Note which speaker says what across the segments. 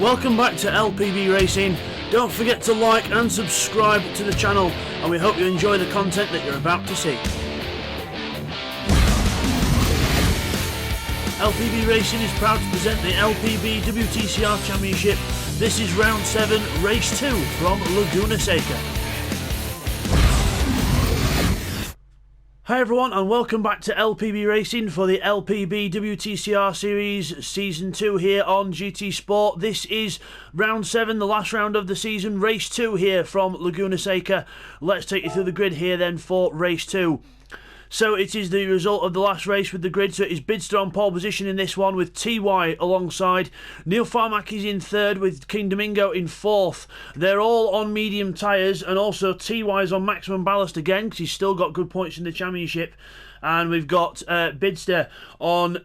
Speaker 1: Welcome back to LPB Racing. Don't forget to like and subscribe to the channel, and we hope you enjoy the content that you're about to see. LPB Racing is proud to present the LPB WTCR Championship. This is round 7, race 2 from Laguna Seca. Hi everyone, and welcome back to LPB Racing for the LPB WTCR Series Season 2 here on GT Sport. This is round 7, the last round of the season, race 2 here from Laguna Seca. Let's take you through the grid here then for race 2. So it is the result of the last race with the grid. So it is Bidster on pole position in this one with TY alongside. Neil Farmack is in third with King Domingo in fourth. They're all on medium tyres, and also TY is on maximum ballast again because he's still got good points in the championship. And we've got Bidster on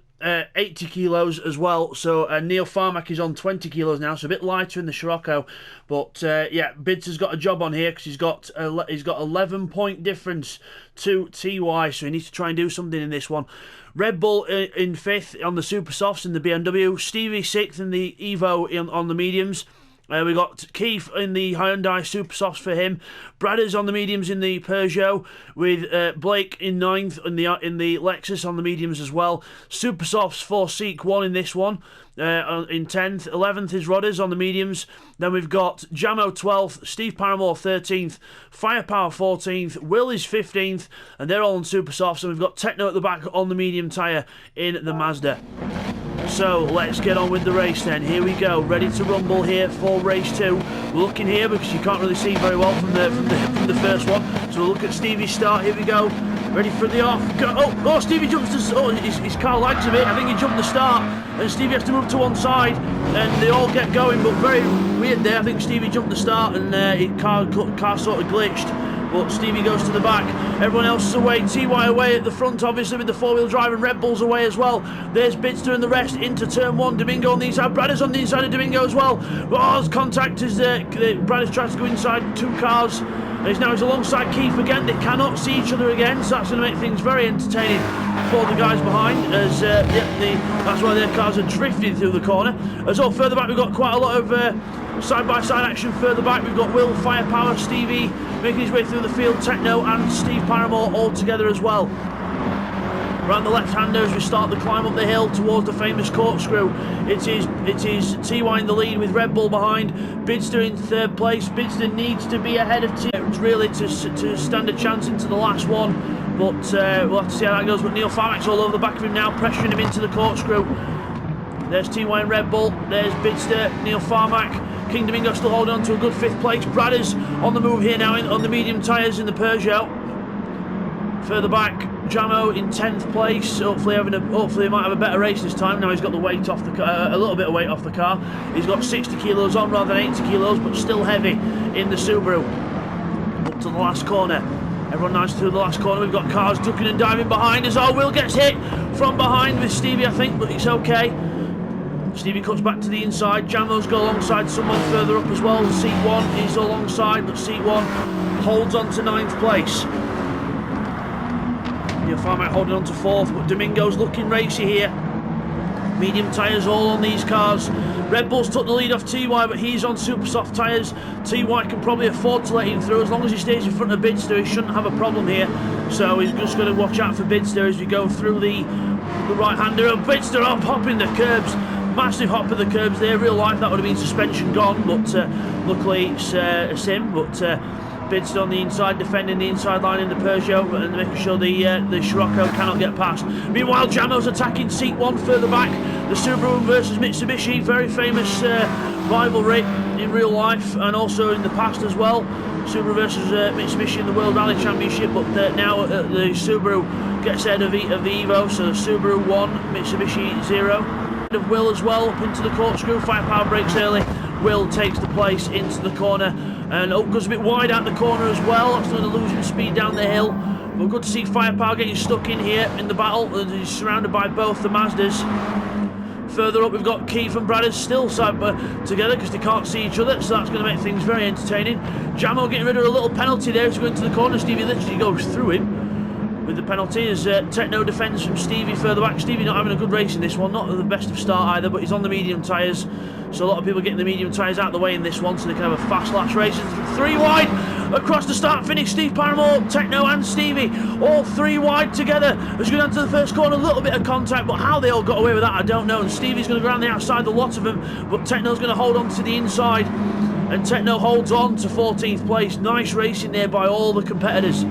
Speaker 1: 80 kilos as well. So Neil Farmack is on 20 kilos now, so a bit lighter in the Scirocco. But yeah, Bidster's got a job on here because he's got 11-point difference to TY, so he needs to try and do something in this one. Red Bull in 5th on the Super Softs in the BMW. Stevie 6th in the Evo on the mediums. We got Keith in the Hyundai Super Softs for him. Bradders on the mediums in the Peugeot, with Blake in 9th in the Lexus on the mediums as well. Super Softs for Seek 1 in this one. In 10th, 11th is Rodders on the mediums. Then we've got Jamo 12th, Steve Paramore 13th, Firepower 14th, Will is 15th, and they're all on Super Softs. And we've got Techno at the back on the medium tyre in the Mazda. So let's get on with the race then. Here we go, ready to rumble here for race 2. We're looking here because you can't really see very well from the first one. So we'll look at Stevie's start. Here we go, ready for the off. Go. Oh, Stevie jumps to. His car lags a bit. I think he jumped the start, and Stevie has to move to one side, and they all get going. But very weird there. I think Stevie jumped the start, and car sort of glitched. But Stevie goes to the back. Everyone else is away. TY away at the front, obviously, with the four-wheel drive, and Red Bull's away as well. There's Bidster and the rest into turn 1. Domingo on the inside. Bradders on the inside of Domingo as well. Oh, contact as Bradders tries to go inside 2 cars. He's alongside Keith again. They cannot see each other again, so that's going to make things very entertaining for the guys behind, as that's why their cars are drifting through the corner. As well, further back, we've got quite a lot of side-by-side action. Further back, we've got Will, Firepower, Stevie making his way through the field, Techno and Steve Paramore all together as well. Around the left-hander as we start the climb up the hill towards the famous corkscrew. It is TY in the lead with Red Bull behind. Bidster in 3rd place. Bidster needs to be ahead of TY really to stand a chance into the last one. But we'll have to see how that goes. But Neil Farmack's all over the back of him now, pressuring him into the corkscrew. There's TY and Red Bull. There's Bidster, Neil Farmack. King Domingo still holding on to a good 5th place. Bradders on the move here now on the medium tyres in the Peugeot. Further back, Jamo in 10th place. Hopefully he might have a better race this time. Now he's got the weight off the car, a little bit of weight off the car. He's got 60 kilos on rather than 80 kilos, but still heavy in the Subaru. Up to the last corner. Everyone nice through the last corner. We've got cars ducking and diving behind us. Will gets hit from behind with Stevie, I think, but it's okay. Stevie cuts back to the inside. Jamo's go alongside someone further up as well. Seat 1 is alongside, but Seat 1 holds on to 9th place. Neil Farmack holding on to 4th, but Domingo's looking racy here. Medium tyres all on these cars. Red Bull's took the lead off TY, but he's on super soft tyres. TY can probably afford to let him through. As long as he stays in front of Bidster, he shouldn't have a problem here. So he's just going to watch out for Bidster as we go through the right-hander. And Bidster up, hopping the curbs. Massive hop of the curbs there. Real life, that would have been suspension gone, but luckily it's a sim. But Bidster on the inside, defending the inside line in the Peugeot and making sure the Scirocco cannot get past. Meanwhile, Jamo's attacking Seat 1 further back. The Subaru versus Mitsubishi, very famous rivalry in real life and also in the past as well. Subaru versus Mitsubishi in the World Rally Championship, but now the Subaru gets ahead of the Evo, so the Subaru 1, Mitsubishi 0. Of Will as well, up into the corkscrew. Firepower breaks early. Will takes the place into the corner, and goes a bit wide out the corner as well. That's another losing speed down the hill. But good to see Firepower getting stuck in here in the battle. He's surrounded by both the Mazdas. Further up, we've got Keith and Bradders still together because they can't see each other, so that's going to make things very entertaining. Jamo getting rid of a little penalty there as he goes into the corner. Stevie literally goes through him. with the penalty as Techno defends from Stevie further back. Stevie not having a good race in this one, not the best of start either, but he's on the medium tyres, so a lot of people getting the medium tyres out of the way in this one so they can have a fast last race. 3 wide across the start finish. Steve Paramore, Techno and Stevie all 3 wide together as we go down to the first corner. A little bit of contact, but how they all got away with that I don't know, and Stevie's going to go around the outside, the lot of them, but Techno's going to hold on to the inside, and Techno holds on to 14th place. Nice racing there by all the competitors.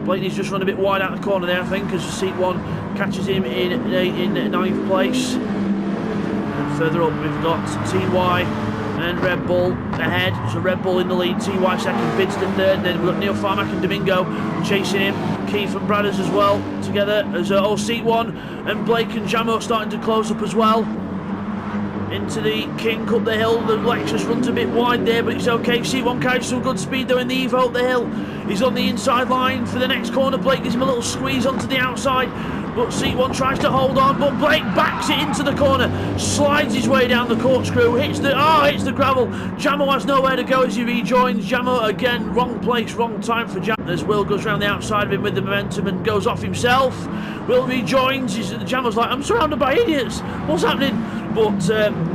Speaker 1: Blakeney's just run a bit wide out the corner there, I think, as seat 1 catches him in 9th place. And further up we've got TY and Red Bull ahead, so Red Bull in the lead, TY second, Bidston third, and then we've got Neil Farmack and Domingo chasing him, Keith and Bradders as well together as seat 1, and Blake and Jamo starting to close up as well. Into the King up the hill, the Lexus runs a bit wide there, but it's okay. Seat 1 carries some good speed though in the Evo up the hill. He's on the inside line for the next corner. Blake gives him a little squeeze onto the outside, but Seat 1 tries to hold on, but Blake backs it into the corner, slides his way down the corkscrew, hits the gravel. Jamo has nowhere to go as he rejoins. Jamo again, wrong place, wrong time for Jamo, as Will goes around the outside of him with the momentum and goes off himself. Will rejoins. Jamo's like, I'm surrounded by idiots, what's happening? But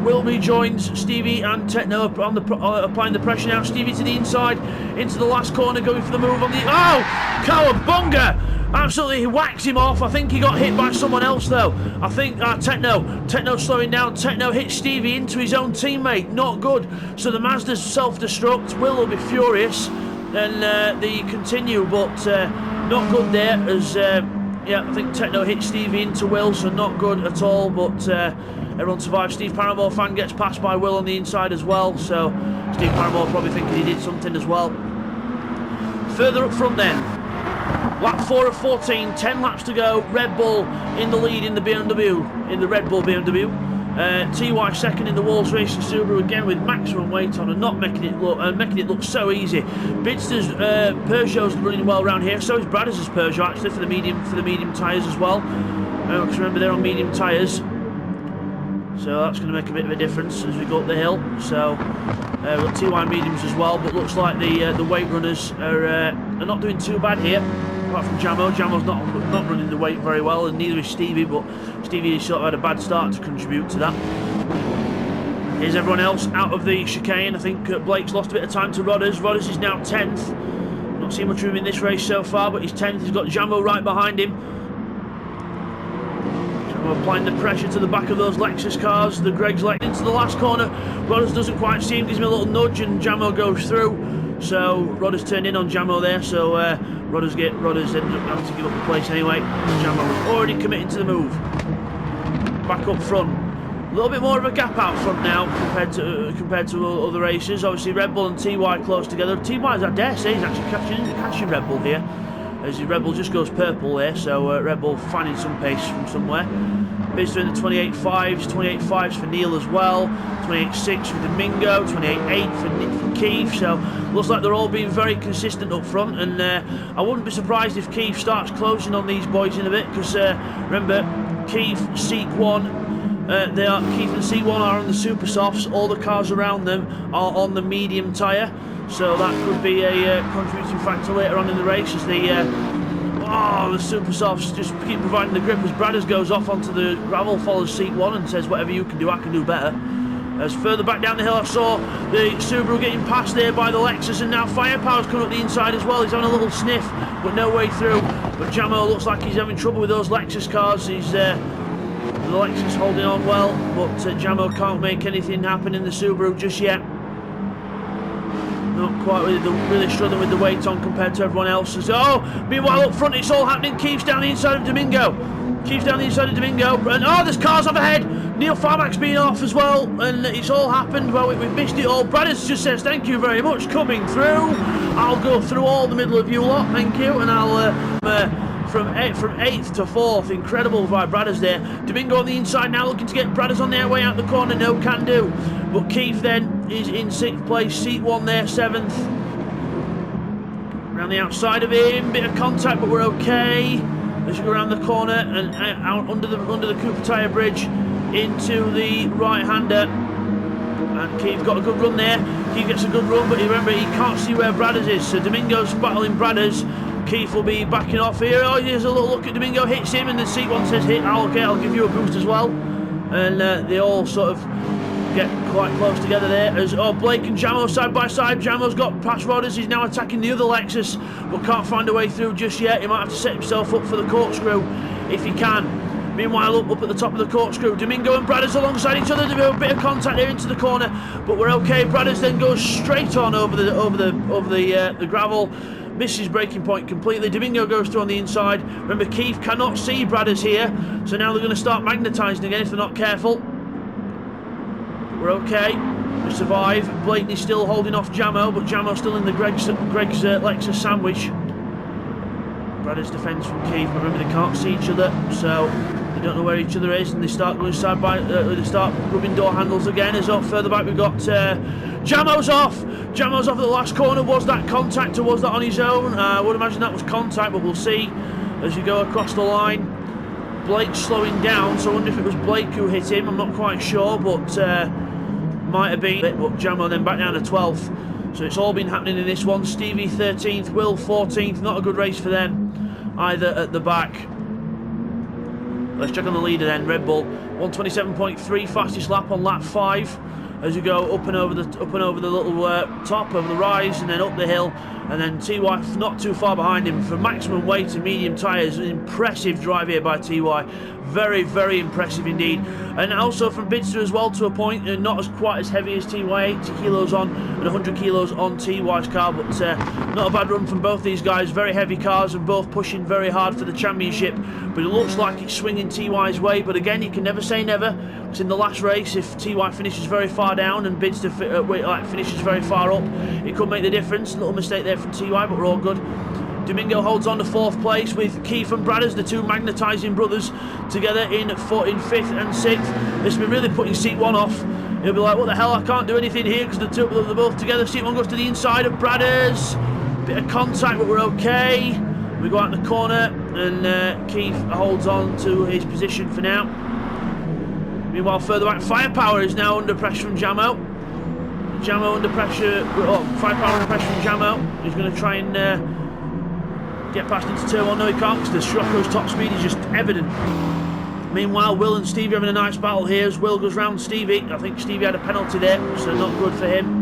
Speaker 1: Will rejoins Stevie and Techno applying the pressure now. Stevie to the inside, into the last corner, going for the move on the... Oh! Cowabunga! Absolutely whacks him off. I think he got hit by someone else though. I think Techno slowing down. Techno hits Stevie into his own teammate. Not good. So the Mazda's self-destruct. Will be furious. And they continue, but not good there as... yeah, I think Techno hit Stevie into Will, so not good at all, but everyone survives. Steve Paramore fan gets passed by Will on the inside as well, so Steve Paramore probably thinking he did something as well. Further up front then, lap 4 of 14, 10 laps to go. Red Bull in the lead in the BMW, in the Red Bull BMW. TY second in the Wolves Racing Subaru, again with maximum weight on and not making it look so easy. Bidster's Peugeot's running well around here, so is Bradders' Peugeot actually for the medium tyres as well. Because remember they're on medium tyres, so that's going to make a bit of a difference as we go up the hill. So we've got TY mediums as well, but looks like the weight runners are not doing too bad here. Apart from Jamo. Jamo's not running the weight very well, and neither is Stevie, but Stevie sort of had a bad start to contribute to that. Here's everyone else out of the chicane. I think Blake's lost a bit of time to Rodders. Rodders is now 10th. Not seen much of him in this race so far, but he's 10th. He's got Jamo right behind him. Jamo applying the pressure to the back of those Lexus cars. The Greg's Lex into the last corner. Rodders doesn't quite see him, gives him a little nudge, and Jamo goes through. So Rodders turned in on Jamo there, so Rodders ended up having to give up the place anyway. Jamo was already committed to the move. Back up front, a little bit more of a gap out front now compared to other races. Obviously Red Bull and TY close together. TY's, I dare say, he's actually catching Red Bull here, as the Red Bull just goes purple there. So Red Bull finding some pace from somewhere. Bidster in the 28.5s for Neil as well, 28.6 for Domingo, 28.8 for Keith. So looks like they're all being very consistent up front, and I wouldn't be surprised if Keith starts closing on these boys in a bit, because remember, Keith, Seek 1, Keith and Seek 1 are on the super softs. All the cars around them are on the medium tyre, so that could be a contributing factor later on in the race as the super softs just keep providing the grip as Bradders goes off onto the gravel, follows Seat 1 and says, whatever you can do, I can do better. As further back down the hill, I saw the Subaru getting passed there by the Lexus, and now Firepower's coming up the inside as well. He's on a little sniff, but no way through. But Jamo looks like he's having trouble with those Lexus cars. The Lexus holding on well, but Jamo can't make anything happen in the Subaru just yet. Not quite really struggling with the weight on compared to everyone else. Meanwhile up front it's all happening. Keeps down the inside of Domingo. And there's cars up ahead. Neil Farmack's been off as well, and it's all happened. Well, we've missed it all. Bradders just says thank you very much coming through. I'll go through all the middle of you lot, thank you, and I'll from 8th to 4th, incredible by Bradders there. Domingo on the inside now, looking to get Bradders on their way out the corner. No can do. But Keith then is in 6th place. Seat 1 there, 7th. Around the outside of him, bit of contact, but we're okay. As you go around the corner and out under the Cooper tyre bridge into the right-hander. And Keith got a good run there. Keith gets a good run, but remember he can't see where Bradders is. So Domingo's battling Bradders. Keith will be backing off here. Oh, here's a little look at Domingo, hits him, and the seat one says hit. Oh, okay, I'll give you a boost as well. And they all sort of get quite close together there. As Blake and Jamo side by side. Jamo's got past Rodders. He's now attacking the other Lexus, but can't find a way through just yet. He might have to set himself up for the corkscrew if he can. Meanwhile, up at the top of the corkscrew, Domingo and Bradders alongside each other. There's a bit of contact here into the corner, but we're okay. Bradders then goes straight on over the gravel. Misses braking point completely. Domingo goes through on the inside. Remember, Keith cannot see Bradders here, so now they're going to start magnetising again if they're not careful. We're okay. We survive. Blakeney's still holding off Jamo, but Jamo's still in the Greg's Lexus sandwich. Bradders defends from Keith. Remember, they can't see each other, so they don't know where each other is, and they start going side by. They start rubbing door handles again. As up further back, we've got Jamo's off. Jamo's off at the last corner. Was that contact or was that on his own? I would imagine that was contact, but we'll see as you go across the line. Blake's slowing down, so I wonder if it was Blake who hit him. I'm not quite sure, but might have been. But Jamo then back down to 12th. So it's all been happening in this one. Stevie 13th, Will 14th. Not a good race for them either at the back. Let's check on the leader then. Red Bull 127.3, fastest lap on lap 5. As you go up and over the little top, over the rise, and then up the hill, and then TY not too far behind him for maximum weight and medium tyres. An impressive drive here by TY, very, very impressive indeed. And also from Bidster as well, to a point, not as quite as heavy as TY, 80 kilos on and 100 kilos on TY's car, but not a bad run from both these guys. Very heavy cars and both pushing very hard for the championship, but it looks like it's swinging TY's way. But again, you can never say never. It's in the last race. If TY finishes very far down and Bidster finishes very far up, it could make the difference. A little mistake there from TY, but we're all good. Domingo holds on to 4th place with Keith and Bradders, the two magnetising brothers, together in 5th and 6th. This has been really putting seat 1 off. He'll be like, what the hell, I can't do anything here because they're both together. Seat 1 goes to the inside of Bradders. Bit of contact, but we're okay. We go out in the corner, and Keith holds on to his position for now. Meanwhile, further back, Firepower is now under pressure from Jamo. Jamo under pressure. Firepower under pressure from Jamo. He's going to try and get past into turn 1. No, he can't, because the Scirocco's top speed is just evident. Meanwhile, Will and Stevie having a nice battle here as Will goes round Stevie. I think Stevie had a penalty there, so not good for him.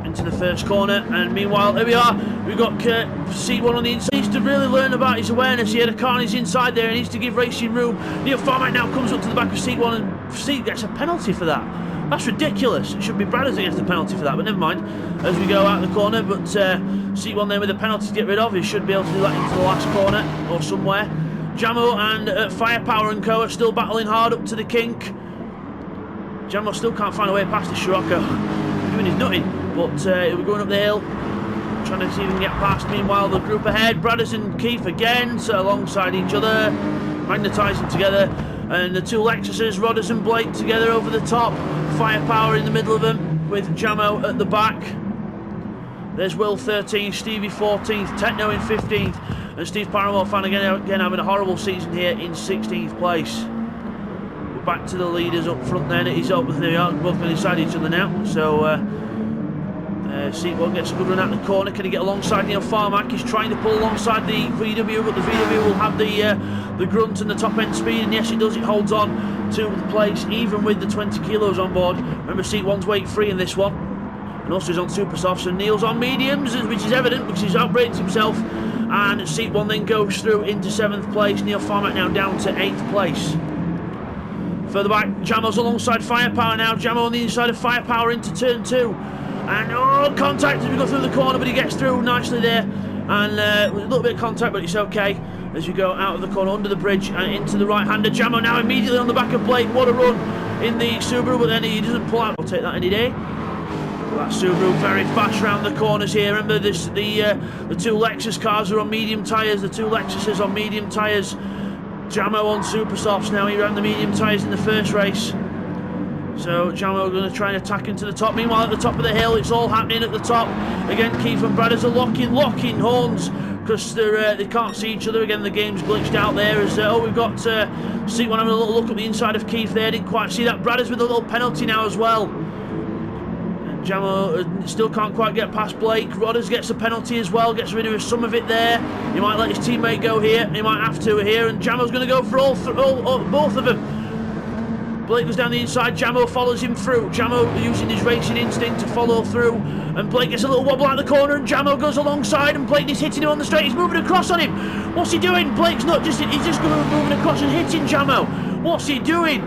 Speaker 1: Into the first corner, and meanwhile, here we are. We've got seat 1 on the inside. He needs to really learn about his awareness. He had a car on his inside there, and needs to give racing room. Neil Farmack now comes up to the back of seat 1, and Seat gets a penalty for that. That's ridiculous. It should be Bradders that gets the penalty for that, but never mind. As we go out the corner, but seat 1 there with a penalty to get rid of. He should be able to do that into the last corner or somewhere. Jamo and Firepower and Co are still battling hard up to the kink. Jamo still can't find a way past the Scirocco. Doing his nutting, but we're going up the hill, trying to see if we can get past. Meanwhile, the group ahead, Bradders and Keith again, so alongside each other, magnetising together, and the two Lexuses, Rodders and Blake, together over the top. Firepower in the middle of them, with Jamo at the back. There's Will 13th, Stevie 14th, Techno in 15th, and Steve Paramore fan again having a horrible season here in 16th place. We're back to the leaders up front then. He's up with the both going inside each other now, so seat 1 gets a good run out the corner. Can he get alongside Neil Farmack? He's trying to pull alongside the VW, but the VW will have the grunt and the top end speed, and yes it does, it holds on to the place even with the 20 kilos on board. Remember, seat 1's weight free in this one, and also he's on super softs, and Neil's on mediums, which is evident because he's outbraked himself, and seat 1 then goes through into 7th place. Neil Farmack now down to 8th place. Further back, Jamo's alongside Firepower now. Jamo on the inside of Firepower into turn 2. And contact as we go through the corner, but he gets through nicely there. And a little bit of contact, but it's okay. As you go out of the corner, under the bridge, and into the right-hander. Jamo now immediately on the back of Blake. What a run in the Subaru, but then he doesn't pull out. I'll take that any day. That Subaru very fast round the corners here. Remember, the two Lexus cars are on medium tyres. The two Lexuses on medium tyres. Jamo on super softs now. He ran the medium tyres in the first race. So Jamo going to try and attack into the top. Meanwhile, at the top of the hill, it's all happening at the top. Again, Keith and Bradders are locking horns because they can't see each other. Again, the game's glitched out there. As we've got seat 1 having a little look at the inside of Keith there. Didn't quite see that. Bradders with a little penalty now as well. And Jamo still can't quite get past Blake. Rodders gets a penalty as well, gets rid of some of it there. He might let his teammate go here, he might have to here, and Jamo's going to go for both of them. Blake goes down the inside, Jamo follows him through. Jamo using his racing instinct to follow through, and Blake gets a little wobble out the corner, and Jamo goes alongside, and Blake is hitting him on the straight. He's moving across on him. What's he doing? Blake's not just, he's just moving across and hitting Jamo. What's he doing?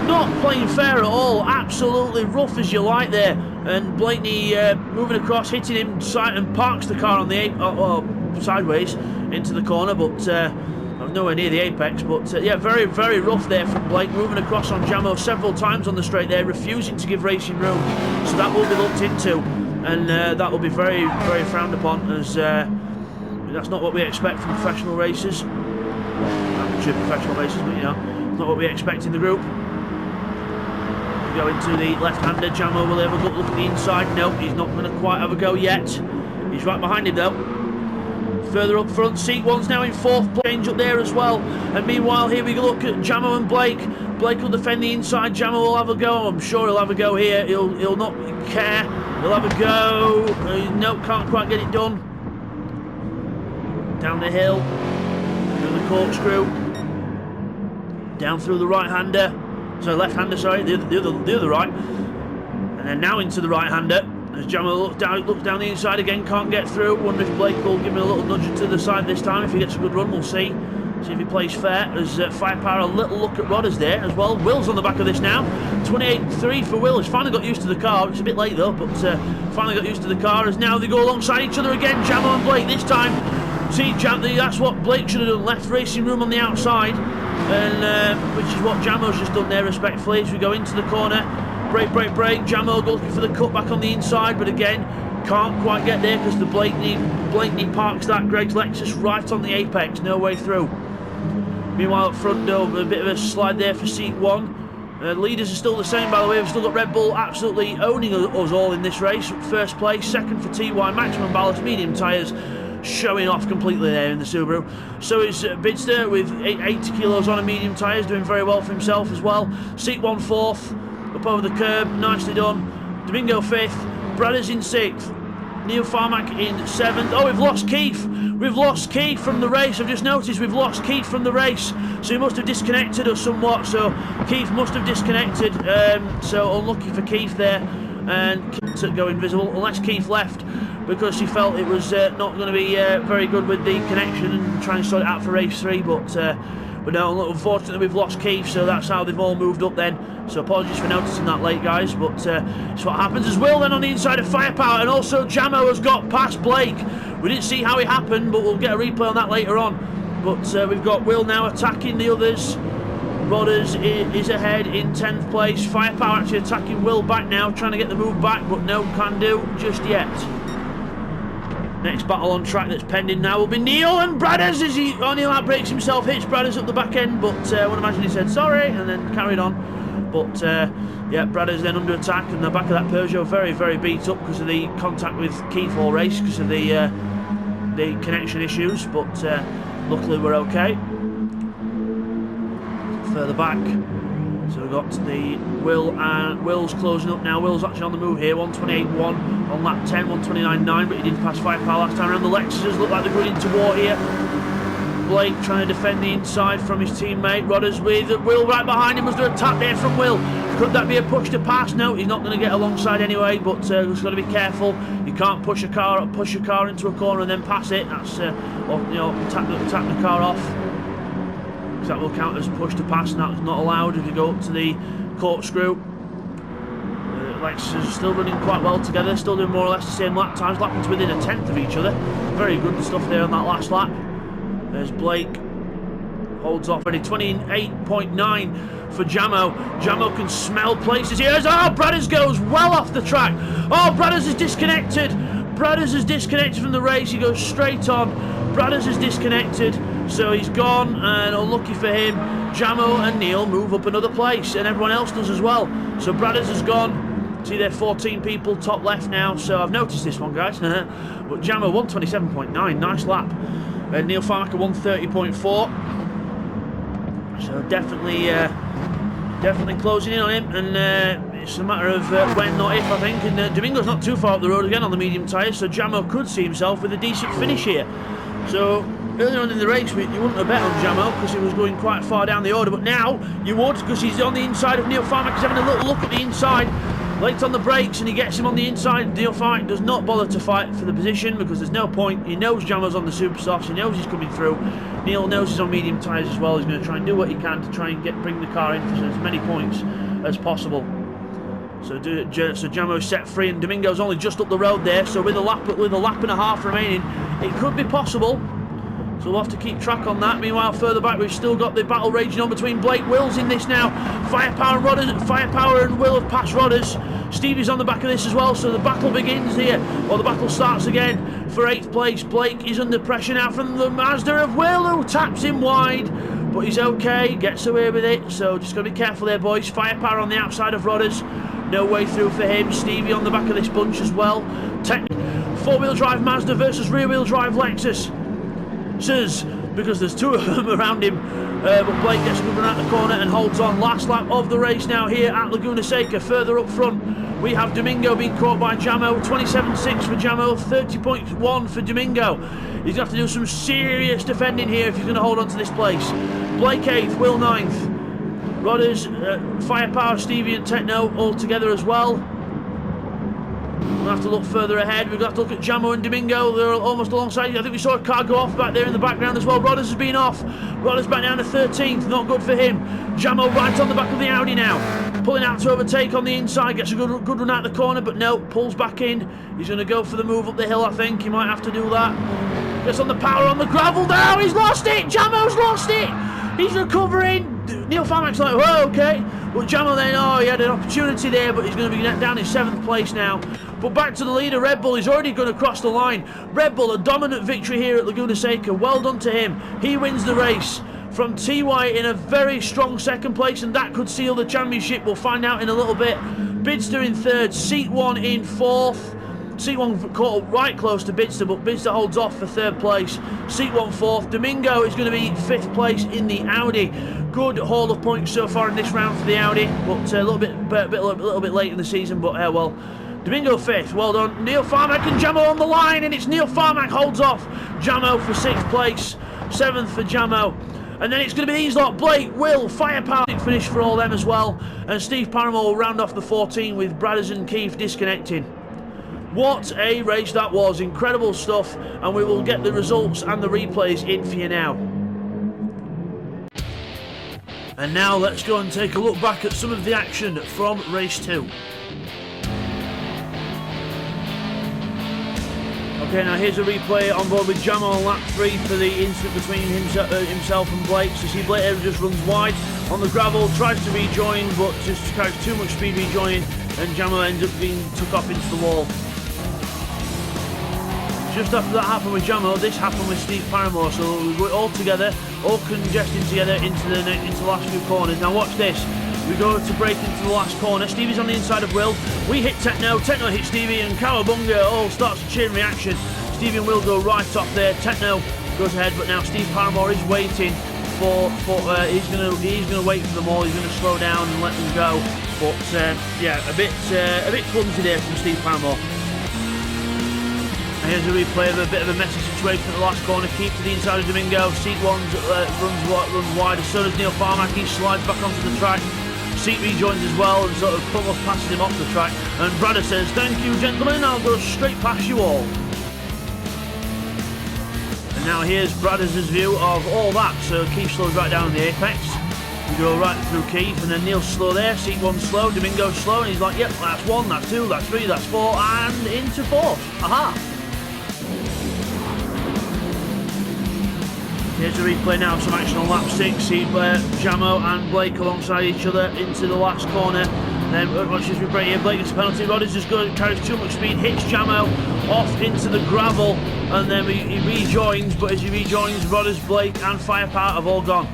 Speaker 1: Not playing fair at all. Absolutely rough as you like there. And Blakeney moving across, hitting him and parks the car on the sideways into the corner, but nowhere near the apex. But yeah, very, very rough there from Blake, moving across on Jamo several times on the straight there, refusing to give racing room. So that will be looked into, and that will be very, very frowned upon, as that's not what we expect from professional racers. Amateur professional racers, but you know, not what we expect in the group. Go into the left-hander. Jamo will have a good look at the inside. No, he's not going to quite have a go yet. He's right behind him though. Further up front, Seat One's now in fourth place, change up there as well. And meanwhile, here we look at Jamo and Blake. Blake will defend the inside. Jamo will have a go. I'm sure he'll have a go here. He'll not care. He'll have a go. No, can't quite get it done. Down the hill, through the corkscrew, down through the right-hander. So left-hander, sorry, the other right, and then now into the right-hander. As Jamo looks down the inside again, can't get through. Wonder if Blake will give him a little nudge to the side this time. If he gets a good run, we'll see. See if he plays fair. As Firepower, a little look at Rodders there as well. Will's on the back of this now. 28.3 for Will. He's finally got used to the car. It's a bit late though, but finally got used to the car. As now they go alongside each other again. Jamo and Blake this time. See, that's what Blake should have done. Left racing room on the outside. And which is what Jamo's just done there respectfully. As we go into the corner, brake, Jamo looking for the cut back on the inside, but again can't quite get there because the Blakeney parks that Greg's Lexus right on the apex, no way through. Meanwhile up front though, a bit of a slide there for Seat One. Leaders are still the same, by the way. We've still got Red Bull absolutely owning us all in this race. First place, second for TY, maximum ballast, medium tyres, showing off completely there in the Subaru. So is Bidster with 80 kilos on a medium tyres, doing very well for himself as well. Seat One fourth, up over the curb, nicely done. Domingo fifth, Bradders in sixth, Neil Farmack in seventh. Oh, we've lost Keith. We've lost Keith from the race. I've just noticed we've lost Keith from the race. So he must have disconnected us somewhat. So Keith must have disconnected. So unlucky for Keith there. And to go invisible, unless Keith left because he felt it was not going to be very good with the connection and try and sort it out for race 3. But no, unfortunately we've lost Keith, so that's how they've all moved up then. So apologies for noticing that late, guys, but it's what happens as well then on the inside of Firepower. And also Jamo has got past Blake. We didn't see how it happened, but we'll get a replay on that later on. But we've got Will now attacking the others. Rodders is ahead in 10th place. Firepower actually attacking Will back now, trying to get the move back, but no can do just yet. Next battle on track that's pending now will be Neil and Bradders, as Neil outbreaks himself, hits Bradders up the back end, but I would imagine he said sorry and then carried on. But yeah, Bradders then under attack, and the back of that Peugeot very, very beat up because of the contact with Keith all race, because of the connection issues, but luckily we're okay. Further back, so we've got the Will's closing up now. Will's actually on the move here, 128.1 on lap 10, 129.9, but he did pass Firepower last time around. The Lexuses look like they're going into war here. Blake trying to defend the inside from his teammate. Rodders with Will right behind him. Was there a tap there from Will? Could that be a push to pass? No, he's not going to get alongside anyway, but just got to be careful. You can't push a car into a corner and then pass it. That's or, you know, tap the car off. That will count as push to pass, and that's not allowed if you go up to the corkscrew. Lexus are still running quite well together, still doing more or less the same lap times, lapping to within a tenth of each other. Very good stuff there on that last lap. There's Blake, holds off ready, 28.9 for Jamo. Jamo can smell places here. Oh, Bradders goes well off the track. Oh, Bradders is disconnected. Bradders is disconnected from the race. He goes straight on. Bradders is disconnected. So he's gone, and unlucky for him, Jamo and Neil move up another place, and everyone else does as well. So Bradders has gone. See there, 14 people top left now. So I've noticed this one, guys. But Jamo 127.9, nice lap. Neil Farmack 130.4. So definitely closing in on him, and It's a matter of when, not if, I think. And Domingo's not too far up the road again on the medium tyres, so Jamo could see himself with a decent finish here. So earlier on in the race, you wouldn't have bet on Jamo because he was going quite far down the order, but now you would, because he's on the inside of Neil Farmack. He's having a little look at the inside. Late on the brakes, and he gets him on the inside. Neil Farmack does not bother to fight for the position because there's no point. He knows Jamo's on the super softs. He knows he's coming through. Neil knows he's on medium tyres as well. He's going to try and do what he can to try and bring the car in for as many points as possible. So Jamo's set free, and Domingo's only just up the road there. So with a lap and a half remaining, it could be possible. So we'll have to keep track on that. Meanwhile, further back, we've still got the battle raging on between Blake. Will's in this now. Firepower and Will have passed Rodders. Stevie's on the back of this as well, so the battle begins here. Or the battle starts again for 8th place. Blake is under pressure now from the Mazda of Will, who taps him wide. But he's okay, gets away with it. So just got to be careful there, boys. Firepower on the outside of Rodders. No way through for him. Stevie on the back of this bunch as well. 4-wheel drive Mazda versus rear-wheel drive Lexus. Because there's 2 of them around him, but Blake gets a good run out the corner and holds on. Last lap of the race now here at Laguna Seca. Further up front, we have Domingo being caught by Jamo. 27.6 for Jamo, 30.1 for Domingo. He's going to have to do some serious defending here if he's going to hold on to this place. Blake 8th, Will 9th. Rodders, Firepower, Stevie and Techno all together as well. We'll have to look further ahead. We've got to look at Jamo and Domingo. They're almost alongside. I think we saw a car go off back there in the background as well. Rodders has been off. Rodders back down to 13th. Not good for him. Jamo right on the back of the Audi now. Pulling out to overtake on the inside. Gets a good run out the corner, but no. Pulls back in. He's going to go for the move up the hill, I think. He might have to do that. Gets on the power on the gravel now. He's lost it. Jamo's lost it. He's recovering. Neil Farmack's like, whoa, okay. But Jamo then, he had an opportunity there, but he's going to be down in 7th place now. But back to the leader, Red Bull. He's already going to cross the line. Red Bull, a dominant victory here at Laguna Seca. Well done to him. He wins the race from TY in a very strong 2nd place, and that could seal the championship. We'll find out in a little bit. Bidster in 3rd, Seat 1 in 4th. Seat 1 caught up right close to Bidster, but Bidster holds off for 3rd place. Seat 1 4th. Domingo is going to be 5th place in the Audi. Good haul of points so far in this round for the Audi, but a little bit late in the season. But well, Domingo 5th. Well done. Neil Farmack and Jamo on the line, and it's Neil Farmack holds off Jamo for 6th place. 7th for Jamo. And then it's going to be these lot, Blake, Will, Firepower. Finish for all them as well. And Steve Paramore will round off the 14 with Bradders and Keith disconnecting. What a race that was. Incredible stuff. And we will get the results and the replays in for you now. And now let's go and take a look back at some of the action from race 2. Okay, now here's a replay on board with Jamo on lap 3 for the incident between himself and Blake. So see Blake just runs wide on the gravel, tries to rejoin, but just carries too much speed rejoining, and Jamo ends up being took off into the wall. Just after that happened with Jamo, this happened with Steve Paramore, so we were all together, all congesting together into the last few corners. Now watch this. We go to break into the last corner. Stevie's on the inside of Will. We hit Techno. Techno hits Stevie, and Cowabunga all starts a chain reaction. Stevie and Will go right off there. Techno goes ahead, but now Steve Paramore is waiting for he's gonna wait for them all. He's gonna slow down and let them go. But yeah, a bit clumsy there from Steve Paramore. And here's a replay of a bit of a messy situation at the last corner. Keep to the inside of Domingo. Seat 1 runs wide. So does Neil Farmack. He slides back onto the track. Seat rejoins as well and sort of almost passes him off the track. And Bradder says, "Thank you, gentlemen. I'll go straight past you all." And now here's Bradder's view of all that. So Keith slows right down the apex. We go right through Keith, and then Neil's slow there. Seat 1 slow, Domingo's slow, and he's like, "Yep, that's 1, that's 2, that's 3, that's 4, and into 4th. Aha! Here's a replay now of some action on lap 6. See Jamo and Blake alongside each other into the last corner. Then watch this replay here. Blake gets a penalty. Rodders just carries too much speed, hits Jamo off into the gravel, and then he rejoins. But as he rejoins, Rodders, Blake, and Firepower have all gone.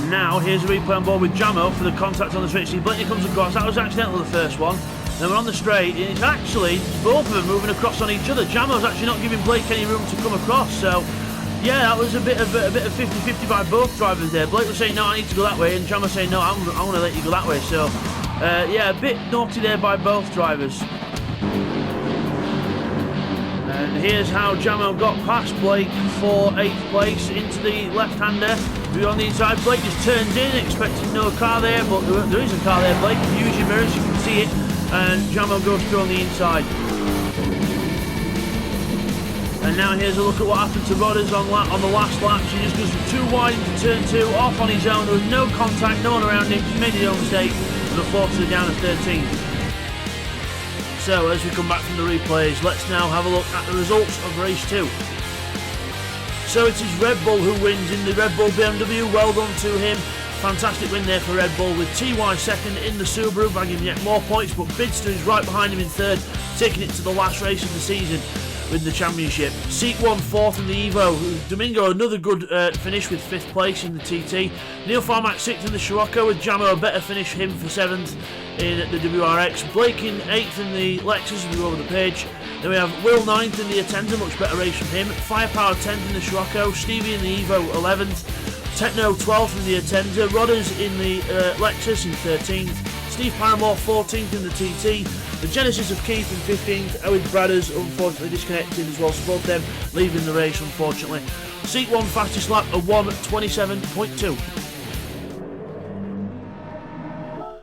Speaker 1: Now here's a replay on board with Jamo for the contact on the straight. See Blake comes across. That was accidental the first one. Then we're on the straight, and it's actually both of them moving across on each other. Jamo's actually not giving Blake any room to come across, so Yeah, that was a bit of 50-50 by both drivers there. Blake was saying, no, I need to go that way, and Jam was saying, no, I'm going to let you go that way. So, yeah, a bit naughty there by both drivers. And here's how Jamo got past Blake for 8th place into the left-hander. Who on the inside, Blake just turns in, expecting no car there, but there is a car there, Blake. If you use your mirrors, you can see it. And Jamo goes through on the inside. And now here's a look at what happened to Rodders on the last lap. He just goes too wide into turn 2, off on his own. There was no contact, no one around him. He made his own mistake, and unfortunately down at 13th. So as we come back from the replays, let's now have a look at the results of race 2. So it is Red Bull who wins in the Red Bull BMW. Well done to him. Fantastic win there for Red Bull, with TY second in the Subaru, bagging yet more points, but Bidster is right behind him in third, taking it to the last race of the season with the championship. Seek won 4th in the Evo. Domingo another good finish with 5th place in the TT. Neil Farmack 6th in the Scirocco, with Jamo a better finish, him for 7th in the WRX. Blake in 8th in the Lexus as we go over the page. Then we have Will 9th in the Attenda, much better race from him. Firepower 10th in the Scirocco. Stevie in the Evo 11th. Techno 12th in the Attenda. Rodders in the Lexus in 13th. Steve Paramore 14th in the TT. The Genesis of Keith in 15th. Owen Bradders unfortunately disconnected as well, so both them leaving the race unfortunately. Seat 1 fastest lap a 1:27.2.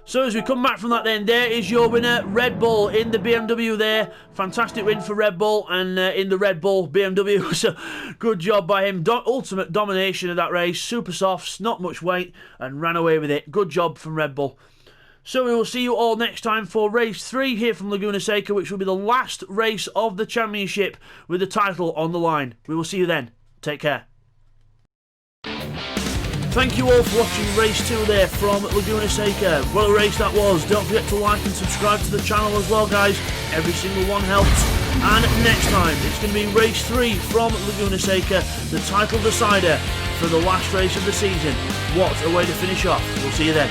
Speaker 1: So as we come back from that then, there is your winner, Red Bull in the BMW there. Fantastic win for Red Bull, and in the Red Bull BMW. So good job by him. Ultimate domination of that race. Super softs, not much weight, and ran away with it. Good job from Red Bull. So we will see you all next time for race 3 here from Laguna Seca, which will be the last race of the championship with the title on the line. We will see you then. Take care. Thank you all for watching race 2 there from Laguna Seca. What a race that was. Don't forget to like and subscribe to the channel as well, guys. Every single one helps. And next time, it's going to be race 3 from Laguna Seca, the title decider for the last race of the season. What a way to finish off. We'll see you then.